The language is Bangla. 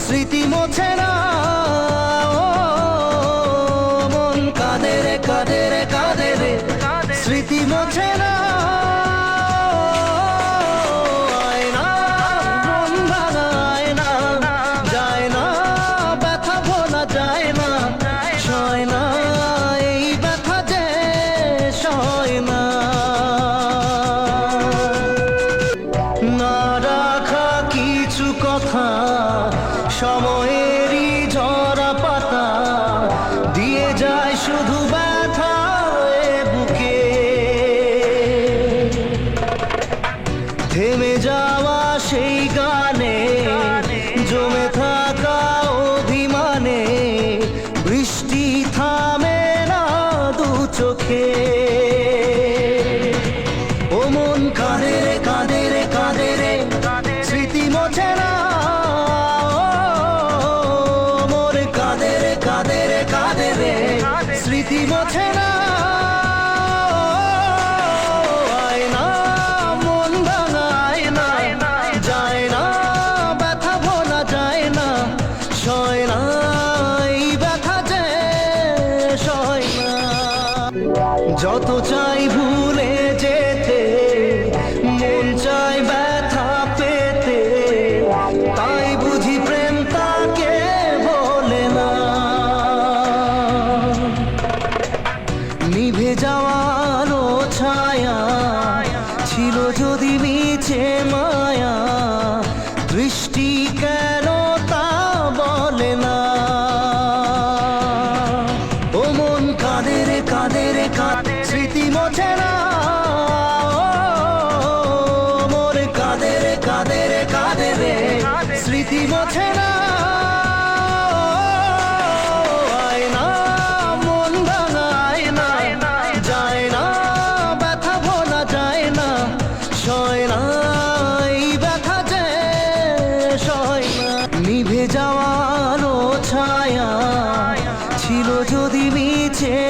স্মৃতি মোছে না, মন কাঁদে রে কাঁদে রে কাঁদে রে, স্মৃতি মোছে না। আয়না মন ভাঙায় না, যায় না ব্যথা ভোলা যায় না, সয় না এই ব্যথা যে সয় না। না রাখা কিছু কথা সময়েরই ঝরা পাতা দিয়ে যায় শুধু ব্যথা বুকে। থেমে যাওয়া সেই গানে জমে থাকা অভিমানে বৃষ্টি থামে না দু চোখে। ও মন কাঁদে রে কাঁদে রে কাঁদে রে, স্মৃতি মোছে না। স্মৃতি মোছে না। আয়না মন ভাঙায় না, যায় না ব্যথা ভোলা যায় না, সয় না এই ব্যথা যে সয় না। যত চাই ভুলে যেতে, মন চাই ব্যথা পেতে, তাই বুঝি প্রেম তাকে বলে না। নিভে যাওয়ারও ছায়া ছিল যদি মিছে মায়া, দৃষ্টি কেন তা বলে না। ও মন কাঁদে রে কাঁদে রে কাঁদে, স্মৃতি মোছে না। মোর কাঁদে রে কাঁদে রে কাঁদে রে, স্মৃতি মোছে না। নিভে যাওয়ারও ছায়া ছিল যদি মিছে